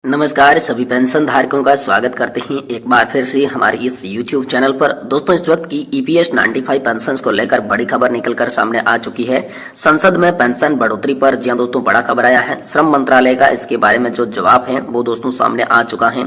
नमस्कार सभी पेंशन धारकों का स्वागत करते हैं एक बार फिर से हमारे इस YouTube चैनल पर। दोस्तों इस वक्त की EPS 95 पेंशन को लेकर बड़ी खबर निकलकर सामने आ चुकी है। संसद में पेंशन बढ़ोतरी पर जी दोस्तों बड़ा खबर आया है। श्रम मंत्रालय का इसके बारे में जो जवाब है वो दोस्तों सामने आ चुका है।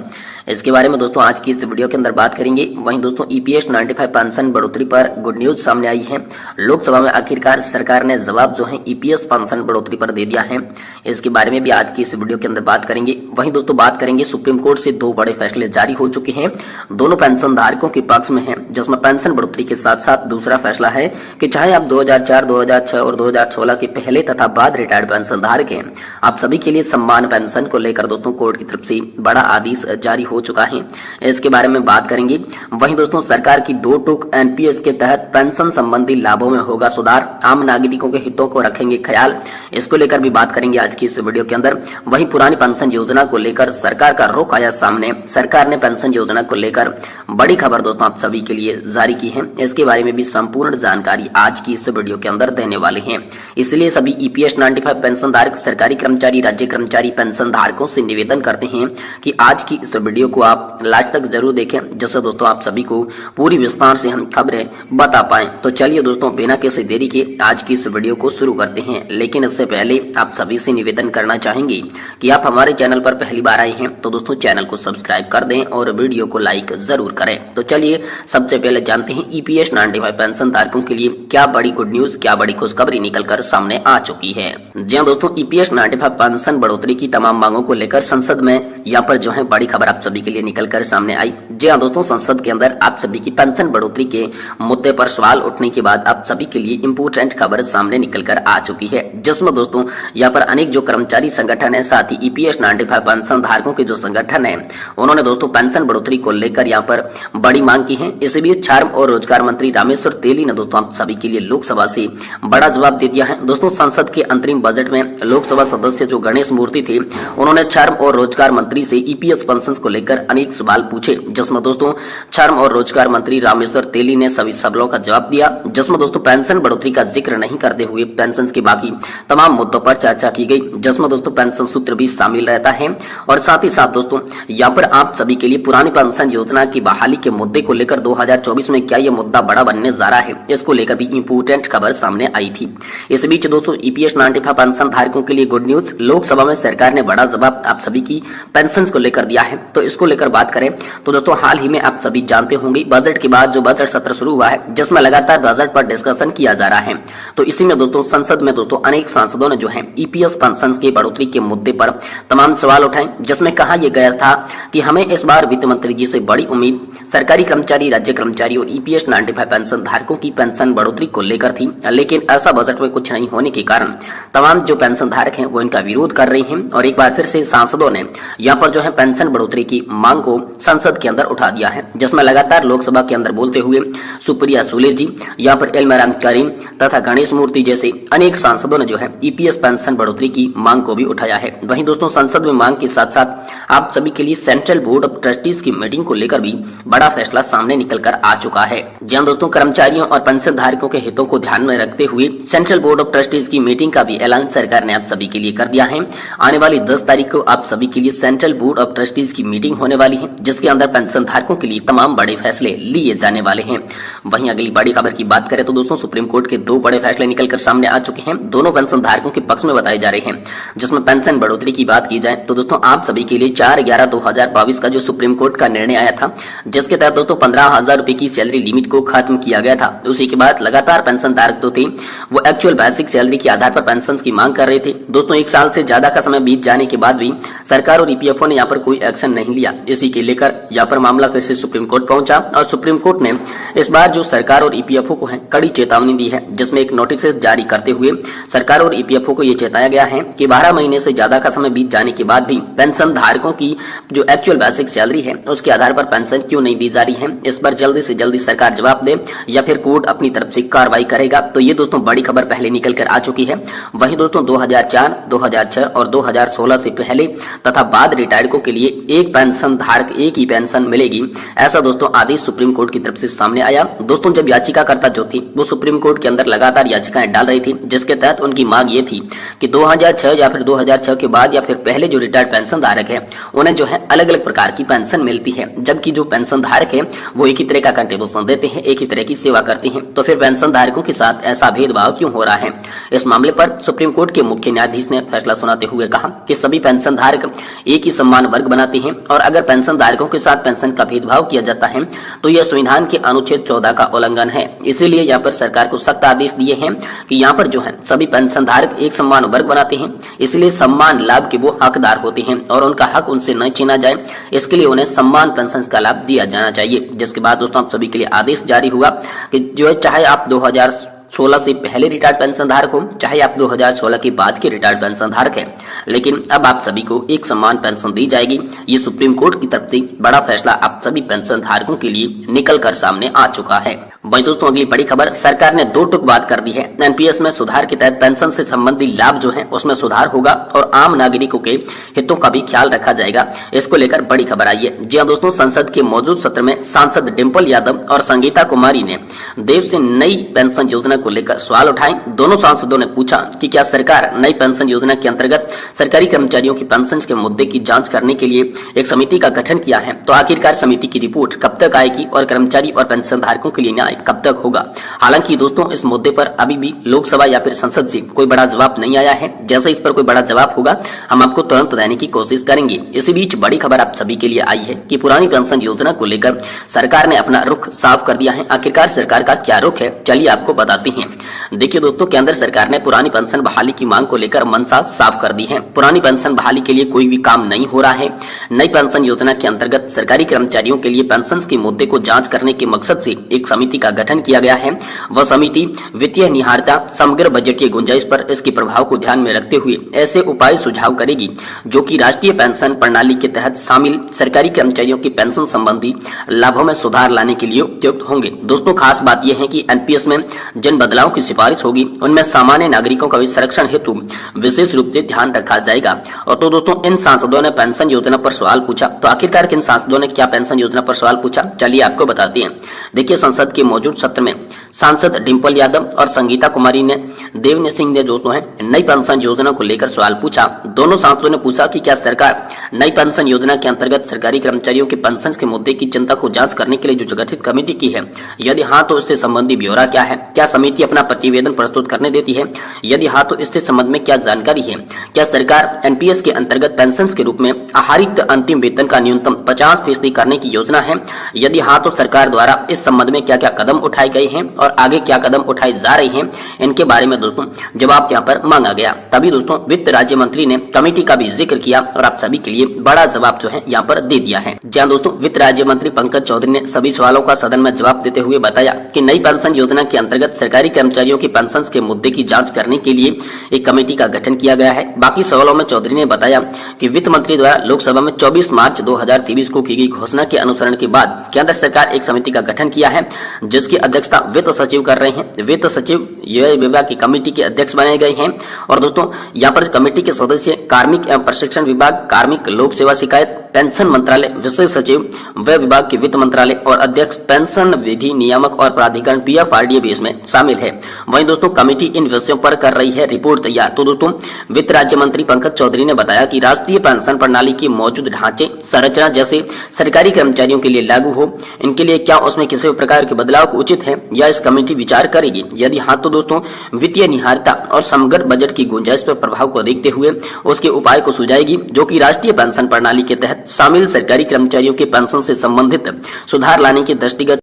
इसके बारे में दोस्तों आज की इस वीडियो के अंदर बात करेंगे। वहीं दोस्तों EPS 95 पेंशन बढ़ोतरी पर गुड न्यूज सामने आई है। लोकसभा में आखिरकार सरकार ने जवाब जो है EPS पेंशन बढ़ोतरी पर दे दिया है। इसके बारे में भी आज की इस वीडियो के अंदर बात करेंगे। वहीं दोस्तों बात करेंगे सुप्रीम कोर्ट से दो बड़े फैसले जारी हो चुके हैं, दोनों पेंशन धारकों के पक्ष में हैं, जिसमें पेंशन बढ़ोतरी के साथ साथ दूसरा फैसला है कि चाहे आप 2004, 2006 और 2016 के पहले तथा बाद रिटायर्ड पेंशन धारक हैं, आप सभी के लिए सम्मान पेंशन को लेकर दोस्तों कोर्ट की तरफ से बड़ा आदेश जारी हो चुका है। इसके बारे में बात करेंगे। वहीं दोस्तों सरकार की 2 टूक NPS के तहत पेंशन संबंधी लाभों में होगा सुधार, आम नागरिकों के हितों को रखेंगे ख्याल, इसको लेकर भी बात करेंगे आज की इस वीडियो के अंदर। वहीं पुरानी पेंशन योजना को लेकर सरकार का रुख आया सामने। सरकार ने पेंशन योजना को लेकर बड़ी खबर दोस्तों आप सभी के लिए जारी की है। इसके बारे में भी संपूर्ण जानकारी आज की इस वीडियो के अंदर देने वाले हैं। इसलिए सभी EPS 95 पेंशन धारक, सरकारी कर्मचारी, राज्य कर्मचारी पेंशन धारकों से निवेदन करते हैं कि आज की इस वीडियो को आप लास्ट तक जरूर देखें, जिससे दोस्तों आप सभी को पूरी विस्तार से हम खबरें बता पाए। तो चलिए दोस्तों बिना किसी देरी के आज की इस वीडियो को शुरू करते हैं। लेकिन इससे पहले आप सभी से निवेदन करना चाहेंगे कि आप हमारे चैनल पर पहली बार आए हैं तो दोस्तों चैनल को सब्सक्राइब कर दें और वीडियो को लाइक जरूर करें। तो चलिए सबसे पहले जानते हैं EPS 95 पेंशन धारकों के लिए क्या बड़ी गुड न्यूज, क्या बड़ी खुशखबरी निकलकर सामने आ चुकी है। जी हां दोस्तों, EPS 95 पेंशन बढ़ोतरी की तमाम मांगों को लेकर संसद में यहाँ पर जो है बड़ी खबर आप सभी के लिए निकलकर सामने आई। जी हां दोस्तों, संसद के अंदर आप सभी की पेंशन बढ़ोतरी के मुद्दे पर सवाल उठने के बाद आप सभी के लिए इंपोर्टेंट खबर सामने निकलकर आ चुकी है, जिसमें दोस्तों यहाँ पर अनेक जो कर्मचारी संगठन है, साथ ही EPS 95 पेंशन धारकों के जो संगठन है, उन्होंने दोस्तों पेंशन बढ़ोतरी को लेकर यहाँ पर बड़ी मांग की है। इसी बीच श्रम और रोजगार मंत्री रामेश्वर तेली ने दोस्तों आप सभी के लिए लोकसभा से बड़ा जवाब दे दिया है। दोस्तों संसद के अंतरिम बजट में लोकसभा सदस्य जो गणेश मूर्ति थे, उन्होंने श्रम और रोजगार मंत्री से EPS पेंशन को लेकर अनेक सवाल पूछे, जिसमें दोस्तों श्रम और रोजगार मंत्री रामेश्वर तेली ने सभी सवालों का जवाब दिया, जिसमें दोस्तों पेंशन बढ़ोतरी का जिक्र नहीं करते हुए पेंशन के बाकी तमाम मुद्दों पर चर्चा की गई, जिसमें दोस्तों पेंशन सूत्र भी शामिल रहता है। और साथ ही साथ दोस्तों यहाँ पर आप सभी के लिए पुरानी पेंशन योजना की बहाली के मुद्दे को लेकर 2024 में क्या यह मुद्दा बड़ा बनने जा रहा है, इसको लेकर भी इंपोर्टेंट खबर सामने आई थी। इस बीच दोस्तों EPS 95 पेंशन धारकों के लिए गुड न्यूज, लोकसभा में सरकार ने बड़ा जवाब आप सभी की पेंशन को लेकर दिया है। तो इसको लेकर बात करें तो दोस्तों हाल ही में आप सभी जानते होंगे बजट के बाद जो बजट सत्र शुरू हुआ है, जिसमें लगातार बजट पर डिस्कशन किया जा रहा है। तो इसी में दोस्तों संसद में दोस्तों अनेक सांसदों ने जो है EPS पेंशन की बढ़ोतरी के मुद्दे पर तमाम सवाल उठाए, जिसमें कहा यह गया था कि हमें इस बार वित्त मंत्री जी से बड़ी उम्मीद सरकारी कर्मचारी, राज्य कर्मचारी और EPS 95 पेंशन धारकों की पेंशन बढ़ोतरी को लेकर थी। लेकिन ऐसा बजट में कुछ नहीं होने के कारण तमाम जो पेंशन धारक हैं वो इनका विरोध कर रहे हैं और एक बार फिर से सांसदों ने यहाँ पर जो है पेंशन बढ़ोतरी की मांग को संसद के अंदर उठा दिया है, जिसमें लगातार लोकसभा के अंदर बोलते हुए सुप्रिया सुले जी, यहाँ पर इमरान करीम तथा गणेश मूर्ति जैसे अनेक सांसदों ने जो है EPS पेंशन बढ़ोतरी की मांग को भी उठाया है। वहीं दोस्तों संसद में मांग के साथ साथ आप सभी के लिए सेंट्रल बोर्ड ऑफ ट्रस्टीज की मीटिंग को लेकर भी बड़ा फैसला सामने निकलकर आ चुका है। जहां दोस्तों कर्मचारियों और पेंशन धारकों के हितों को ध्यान में रखते हुए सेंट्रल बोर्ड ऑफ ट्रस्टीज की मीटिंग का भी ऐलान सरकार ने आप सभी के लिए कर दिया है। आने वाली 10 तारीख को आप सभी के लिए सेंट्रल बोर्ड ऑफ ट्रस्टीज की मीटिंग होने वाली है, जिसके अंदर पेंशन धारकों के लिए तमाम बड़े फैसले लिए जाने वाले हैं। वहीं अगली बड़ी खबर की बात करें तो दोस्तों सुप्रीम कोर्ट के 2 बड़े फैसले निकलकर सामने आ चुके हैं, दोनों पेंशन धारकों के पक्ष में बताए जा रहे हैं। जिसमें पेंशन बढ़ोतरी की बात की जाए तो दोस्तों आप सभी के लिए 4/11/2022 का जो सुप्रीम कोर्ट का निर्णय आया था, जिसके तहत दोस्तों 15,000 रुपए की सैलरी लिमिट को खत्म किया गया था। उसी के बाद लगातार पेंशन धारक तो थे वो एक्चुअल बेसिक सैलरी के आधार पर पेंशन की मांग कर रहे थे। दोस्तों 1 साल से ज्यादा का समय बीत जाने के बाद भी सरकार और EPFO ने यहाँ पर कोई एक्शन नहीं लिया। इसी के लेकर यहाँ पर मामला फिर से सुप्रीम कोर्ट पहुंचा और सुप्रीम कोर्ट ने इस बार जो सरकार और EPFO को है कड़ी चेतावनी दी है, जिसमें एक नोटिस जारी करते हुए सरकार और EPFO को यह चेताया गया है कि 12 महीने से ज्यादा का समय बीत जाने के बाद भी पेंशन धारकों की जो एक्चुअल बेसिक सैलरी है उसके आधार पर पेंशन क्यों नहीं दी जा रही है, इस पर जल्दी से जल्दी सरकार जवाब दे या फिर कोर्ट अपनी तरफ से कार्रवाई करेगा। तो ये दोस्तों बड़ी खबर पहले निकल कर आ चुकी है। वहीं दोस्तों 2004, 2006 और 2016 से पहले तथा बाद रिटायर्डों के लिए एक पेंशन धारक एक ही पेंशन मिलेगी, ऐसा दोस्तों आदेश सुप्रीम कोर्ट की तरफ से सामने आया। दोस्तों जब याचिकाकर्ता जो थी वो सुप्रीम कोर्ट के अंदर लगातार याचिकाएं डाल रही थी, जिसके तहत उनकी मांग ये थी कि 2006 या फिर 2006 के बाद या फिर पहले जो रिटायर्ड पेंशन पेंशन धारक है उन्हें जो है अलग अलग प्रकार की पेंशन मिलती है, जबकि जो पेंशन धारक है वो एक ही तरह का कंट्रीब्यूशन देते हैं, एक ही तरह की सेवा करते हैं। तो फिर पेंशन धारकों के साथ ऐसा भेदभाव क्यों हो रहा है? इस मामले पर सुप्रीम कोर्ट के मुख्य न्यायाधीश ने फैसला सुनाते हुए कहा कि सभी पेंशन धारक एक ही समान वर्ग बनाते हैं और अगर पेंशन धारकों के साथ पेंशन का भेदभाव किया जाता है तो यह संविधान के अनुच्छेद 14 का उल्लंघन है। इसीलिए यहाँ पर सरकार को सख्त आदेश दिए हैं कि यहाँ पर जो है सभी पेंशन धारक एक समान वर्ग बनाते हैं, इसलिए समान लाभ के वो हकदार होते हैं और उनका हक उनसे न छीना जाए, इसके लिए उन्हें समान पेंशन का लाभ दिया जाना चाहिए। जिसके बाद दोस्तों आप सभी के लिए आदेश जारी हुआ कि जो है चाहे आप 2016 से पहले रिटायर्ड पेंशन धारक हो, चाहे आप 2016 के बाद के रिटायर्ड पेंशन धारक हैं, लेकिन अब आप सभी को एक समान पेंशन दी जाएगी। ये सुप्रीम कोर्ट की तरफ से बड़ा फैसला आप सभी पेंशन धारकों के लिए निकल कर सामने आ चुका है। वहीं दोस्तों अगली बड़ी खबर, सरकार ने 2 टूक बात कर दी है। एनपीएस में सुधार के तहत पेंशन से संबंधित लाभ जो है उसमें सुधार होगा और आम नागरिकों के हितों का भी ख्याल रखा जाएगा। इसको लेकर बड़ी खबर आई है। जी हां दोस्तों, संसद के मौजूद सत्र में सांसद डिंपल यादव और संगीता कुमारी ने देव से नई पेंशन योजना को लेकर सवाल उठाए। दोनों सांसदों ने पूछा कि क्या सरकार नई पेंशन योजना के अंतर्गत सरकारी कर्मचारियों की पेंशन के मुद्दे की जांच करने के लिए एक समिति का गठन किया है, तो आखिरकार समिति की रिपोर्ट कब तक आएगी और कर्मचारी और पेंशन धारकों के लिए न्याय कब तक होगा? हालांकि दोस्तों इस मुद्दे पर अभी भी लोकसभा या फिर संसद से कोई बड़ा जवाब नहीं आया है। जैसे इस पर कोई बड़ा जवाब होगा हम आपको तुरंत देने की कोशिश करेंगे। इसी बीच बड़ी खबर आप सभी के लिए आई है कि पुरानी पेंशन योजना को लेकर सरकार ने अपना रुख साफ कर दिया है। आखिरकार सरकार का क्या रुख है, चलिए आपको बताते हैं। देखिए दोस्तों, केंद्र सरकार ने पुरानी पेंशन बहाली की मांग को लेकर मंशा साफ कर दी है। पुरानी पेंशन बहाली के लिए कोई भी काम नहीं हो रहा है। नई पेंशन योजना के अंतर्गत सरकारी कर्मचारियों के लिए पेंशन के मुद्दे को जांच करने के मकसद से एक समिति का गठन किया गया है। वह समिति वित्तीय निहारता, समग्र बजटीय गुंजाइश पर इसके प्रभाव को ध्यान में रखते हुए ऐसे उपाय सुझाव करेगी जो कि राष्ट्रीय पेंशन प्रणाली के तहत शामिल सरकारी कर्मचारियों की पेंशन संबंधी लाभों में सुधार लाने के लिए उपयुक्त होंगे। दोस्तों खास बात यह है कि एनपीएस में जिन बदलाव की सिफारिश होगी उनमें सामान्य नागरिकों का भी संरक्षण हेतु विशेष रूप से ध्यान रखा जाएगा। और तो दोस्तों इन सांसदों ने पेंशन योजना पर सवाल पूछा, तो आखिरकार किन सांसदों ने क्या पेंशन योजना पर सवाल पूछा, चलिए आपको बताते हैं। देखिए, संसद के मौजूद सत्र में सांसद डिंपल यादव और संगीता कुमारी ने देव सिंह ने दोस्तों है नई पेंशन योजना को लेकर सवाल पूछा। दोनों सांसदों ने पूछा कि क्या सरकार नई पेंशन योजना के अंतर्गत सरकारी कर्मचारियों के पेंशन के मुद्दे की चिंता को जांच करने के लिए जो गठित कमेटी की है, यदि हाँ तो इससे संबंधी ब्यौरा क्या है? क्या समिति अपना प्रतिवेदन प्रस्तुत करने देती है? यदि हाँ तो इससे संबंध में क्या जानकारी है? क्या सरकार एनपीएस के अंतर्गत पेंशन के रूप में आहारित अंतिम वेतन का न्यूनतम 50% करने की योजना है? यदि हाँ तो सरकार द्वारा इस संबंध में क्या क्या कदम उठाए गए हैं और आगे क्या कदम उठाए जा रहे हैं, इनके बारे में दोस्तों जवाब यहाँ पर मांगा गया। तभी दोस्तों वित्त राज्य मंत्री ने कमेटी का भी जिक्र किया और आप सभी के लिए बड़ा जवाब जो है यहाँ पर दे दिया है। जहाँ दोस्तों वित्त राज्य मंत्री पंकज चौधरी ने सभी सवालों का सदन में जवाब देते हुए बताया कि नई पेंशन योजना के अंतर्गत सरकारी कर्मचारियों की पेंशन के मुद्दे की जांच करने के लिए एक कमेटी का गठन किया गया है। बाकी सवालों में चौधरी ने बताया कि वित्त मंत्री द्वारा लोकसभा में 24 मार्च 2023 को की गई घोषणा के अनुसरण के बाद केंद्र सरकार एक समिति का गठन किया है, जिसकी अध्यक्षता वित्त सचिव कर रहे हैं। वित्त सचिव व्यय विभाग की कमेटी के अध्यक्ष बनाए गए हैं। और दोस्तों यहाँ पर कमेटी के सदस्य कार्मिक एवं प्रशिक्षण विभाग, कार्मिक लोक सेवा शिकायत, पेंशन मंत्रालय, विशेष सचिव व्यय विभाग के वित्त मंत्रालय और अध्यक्ष पेंशन विधि नियामक और प्राधिकरण पीएफआरडीए भी इसमें शामिल है। वहीं दोस्तों कमेटी इन विषयों पर कर रही है रिपोर्ट तैयार। तो दोस्तों वित्त राज्य मंत्री पंकज चौधरी ने बताया कि राष्ट्रीय पेंशन प्रणाली की मौजूद ढांचे संरचना जैसे सरकारी कर्मचारियों के लिए लागू हो, इनके लिए क्या उसमें किसी भी प्रकार के बदलाव को उचित है या इस कमेटी विचार करेगी? यदि हाँ तो दोस्तों वित्तीय निहारता और समग्र बजट की गुंजाइश पर प्रभाव को देखते हुए उसके उपाय को सुझाएगी, जो कि राष्ट्रीय पेंशन प्रणाली के तहत शामिल सरकारी कर्मचारियों के पेंशन से संबंधित सुधार लाने के दृष्टिगत